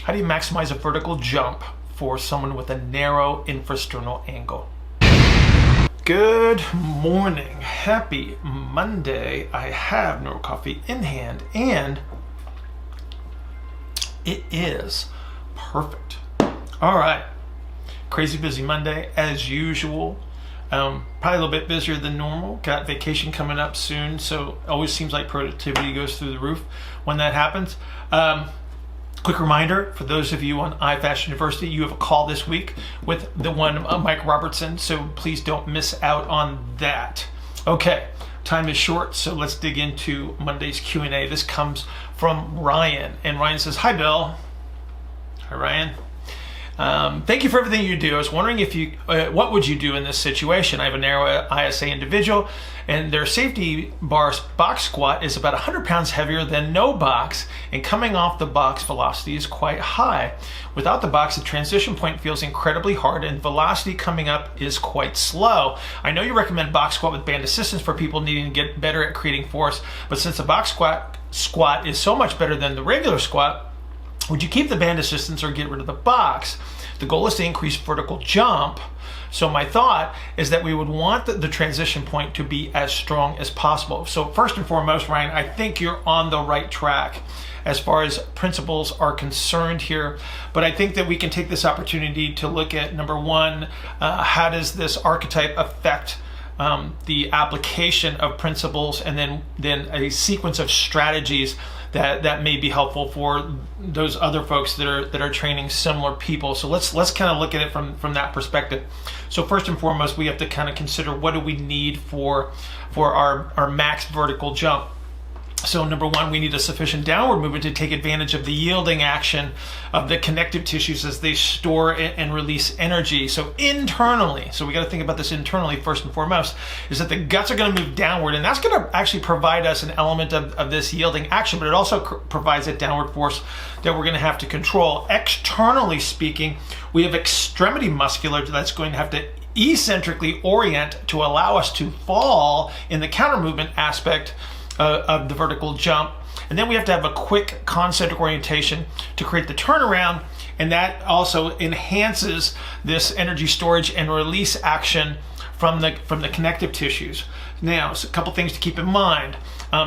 How do you maximize a vertical jump for someone with a narrow infrasternal angle? Good morning. Happy Monday. I have Neuro Coffee in hand and it is perfect. All right. Crazy busy Monday as usual. Probably a little bit busier than normal. Got vacation coming up soon, so it always seems like productivity goes through the roof when that happens. Quick reminder for those of you on iFashion University, you have a call this week with the one Mike Robertson, so please don't miss out on that. Okay, time is short, so let's dig into Monday's Q&A. This comes from Ryan, and Ryan says, "Hi Bill." Hi Ryan. Thank you for everything you do. I was wondering if you, what would you do in this situation? I have a narrow ISA individual and their safety bar box squat is about 100 pounds heavier than no box, and coming off the box velocity is quite high. Without the box, the transition point feels incredibly hard and velocity coming up is quite slow. I know you recommend box squat with band assistance for people needing to get better at creating force, but since the box squat is so much better than the regular squat, would you keep the band assistance or get rid of the box? The goal is to increase vertical jump. So my thought is that we would want the transition point to be as strong as possible. So first and foremost, Ryan, I think you're on the right track as far as principles are concerned here. But I think that we can take this opportunity to look at, number one, how does this archetype affect the application of principles, and then a sequence of strategies that may be helpful for those other folks that are training similar people. So let's kind of look at it from that perspective. So first and foremost, we have to kind of consider, what do we need for our max vertical jump? So number one, we need a sufficient downward movement to take advantage of the yielding action of the connective tissues as they store and release energy. So internally, so we got to think about this internally first and foremost, is that the guts are going to move downward, and that's going to actually provide us an element of this yielding action, but it also provides a downward force that we're going to have to control. Externally speaking, we have extremity musculature that's going to have to eccentrically orient to allow us to fall in the counter movement aspect of the vertical jump. And then we have to have a quick concentric orientation to create the turnaround, and that also enhances this energy storage and release action from the connective tissues. Now, so a couple things to keep in mind.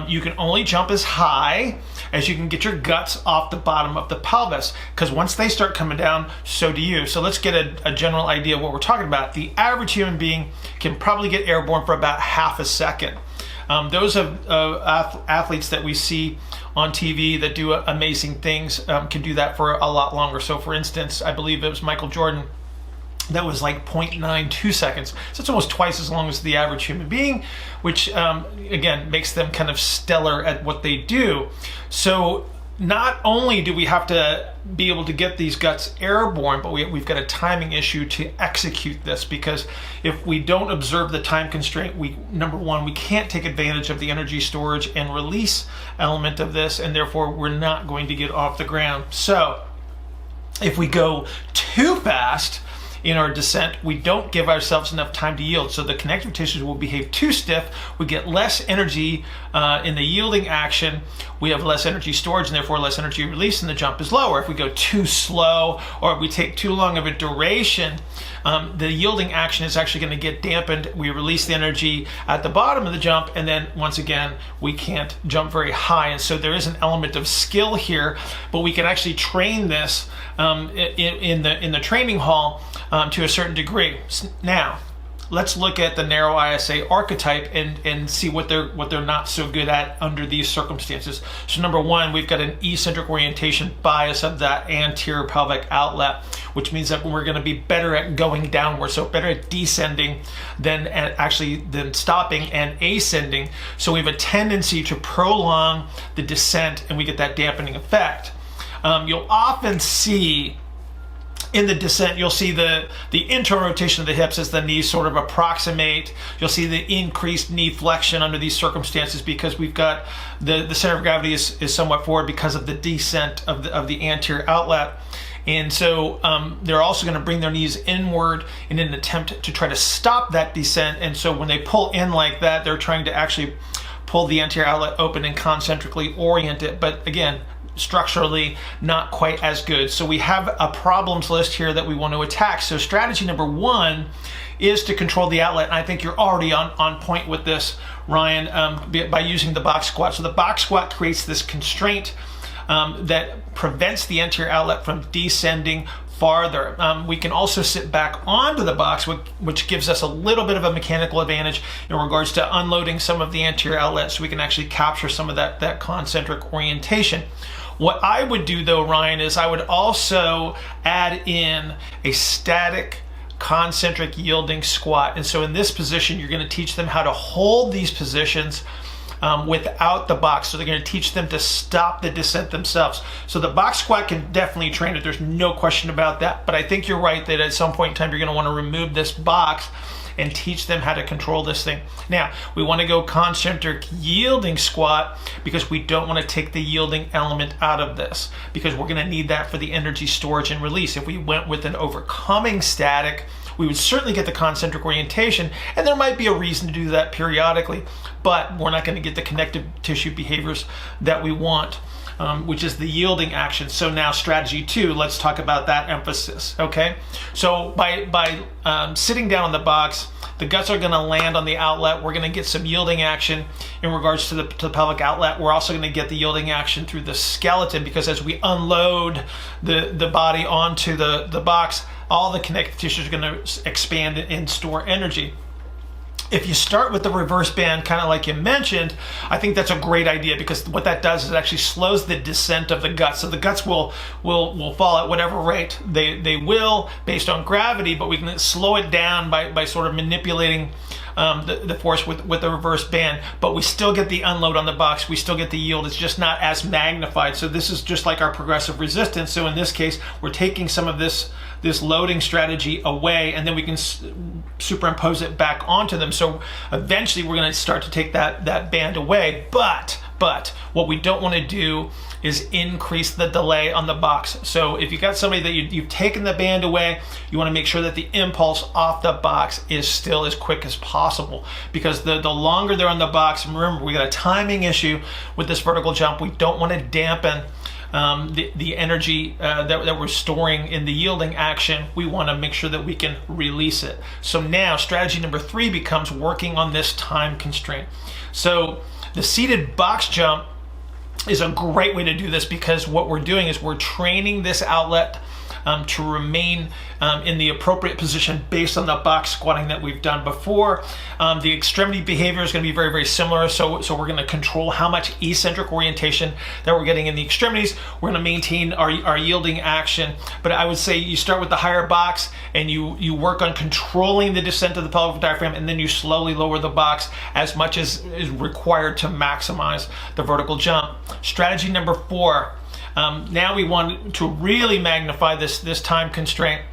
You can only jump as high as you can get your guts off the bottom of the pelvis, because once they start coming down, so do you. So let's get a general idea of what we're talking about. The average human being can probably get airborne for about half a second. Those athletes that we see on TV that do amazing things can do that for a lot longer. So for instance, I believe it was Michael Jordan, that was like 0.92 seconds. So it's almost twice as long as the average human being, which again makes them kind of stellar at what they do. So not only do we have to be able to get these guts airborne, but we've got a timing issue to execute this, because if we don't observe the time constraint, number one, we can't take advantage of the energy storage and release element of this, and therefore we're not going to get off the ground. So if we go too fast in our descent, we don't give ourselves enough time to yield. So the connective tissues will behave too stiff. We get less energy in the yielding action. We have less energy storage and therefore less energy release, and the jump is lower. If we go too slow or if we take too long of a duration, the yielding action is actually going to get dampened. We release the energy at the bottom of the jump, and then once again, we can't jump very high. And so there is an element of skill here, but we can actually train this in the training hall to a certain degree. Now, let's look at the narrow ISA archetype and see what they're not so good at under these circumstances. So number one, we've got an eccentric orientation bias of that anterior pelvic outlet, which means that we're going to be better at going downward, so better at descending than stopping and ascending. So we have a tendency to prolong the descent, and we get that dampening effect. You'll often see in the descent, you'll see the internal rotation of the hips as the knees sort of approximate. You'll see the increased knee flexion under these circumstances because we've got the center of gravity is somewhat forward because of the descent of the anterior outlet. And so they're also going to bring their knees inward in an attempt to try to stop that descent. And so when they pull in like that, they're trying to actually pull the anterior outlet open and concentrically orient it. But again, structurally not quite as good. So we have a problems list here that we want to attack. So strategy number one is to control the outlet. And I think you're already on point with this, Ryan, by using the box squat. So the box squat creates this constraint that prevents the anterior outlet from descending farther. We can also sit back onto the box, which gives us a little bit of a mechanical advantage in regards to unloading some of the anterior outlets, so we can actually capture some of that concentric orientation. What I would do though, Ryan, is I would also add in a static concentric yielding squat. And so in this position, you're going to teach them how to hold these positions without the box. So they're going to teach them to stop the descent themselves. So the box squat can definitely train it. There's no question about that. But I think you're right that at some point in time, you're going to want to remove this box and teach them how to control this thing. Now, we want to go concentric yielding squat because we don't want to take the yielding element out of this, because we're going to need that for the energy storage and release. If we went with an overcoming static, we would certainly get the concentric orientation, and there might be a reason to do that periodically, but we're not going to get the connective tissue behaviors that we want, which is the yielding action. So now strategy two, let's talk about that emphasis, okay? So by sitting down on the box, the guts are going to land on the outlet. We're going to get some yielding action in regards to the pelvic outlet. We're also going to get the yielding action through the skeleton, because as we unload the body onto the box, all the connective tissues are going to expand and store energy. If you start with the reverse band, kind of like you mentioned, I think that's a great idea, because what that does is it actually slows the descent of the guts. So the guts will fall at whatever rate they will based on gravity, but we can slow it down by sort of manipulating the force with the reverse band. But we still get the unload on the box. We still get the yield. It's just not as magnified. So this is just like our progressive resistance. So in this case, we're taking some of this loading strategy away, and then we can superimpose it back onto them. So eventually we're going to start to take that band away. But what we don't want to do is increase the delay on the box. So if you got somebody that you've taken the band away, you want to make sure that the impulse off the box is still as quick as possible, because the longer they're on the box, and remember, we got a timing issue with this vertical jump. We don't want to dampen the energy that we're storing in the yielding action. We want to make sure that we can release it. So now strategy number three becomes working on this time constraint. So the seated box jump is a great way to do this, because what we're doing is we're training this outlet to remain in the appropriate position based on the box squatting that we've done before. The extremity behavior is going to be very, very similar. So we're going to control how much eccentric orientation that we're getting in the extremities. We're going to maintain our yielding action. But I would say you start with the higher box, and you work on controlling the descent of the pelvic diaphragm, and then you slowly lower the box as much as is required to maximize the vertical jump. Strategy number four. Now we want to really magnify this time constraint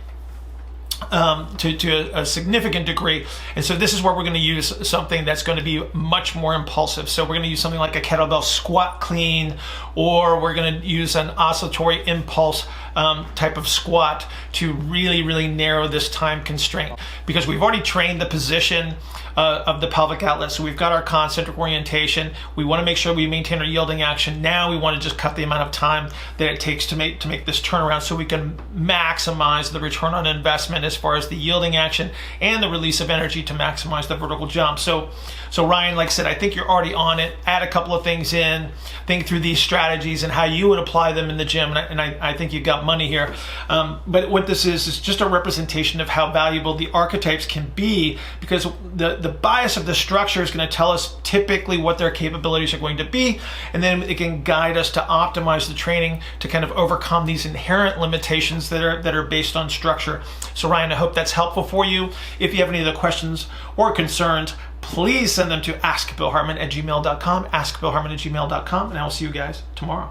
to a significant degree. And so this is where we're going to use something that's going to be much more impulsive. So we're going to use something like a kettlebell squat clean, or we're going to use an oscillatory impulse type of squat to really, really narrow this time constraint, because we've already trained the position of the pelvic outlet. So we've got our concentric orientation. We want to make sure we maintain our yielding action. Now we want to just cut the amount of time that it takes to make this turnaround, so we can maximize the return on investment as far as the yielding action and the release of energy to maximize the vertical jump. So Ryan, like I said, I think you're already on it. Add a couple of things in, think through these strategies and how you would apply them in the gym. And I think you've got money here. But what this is just a representation of how valuable the archetypes can be, because the bias of the structure is going to tell us typically what their capabilities are going to be, and then it can guide us to optimize the training to kind of overcome these inherent limitations that are based on structure. So Ryan, I hope that's helpful for you. If you have any other questions or concerns, please send them to askbillhartman@gmail.com, askbillhartman@gmail.com, and I will see you guys tomorrow.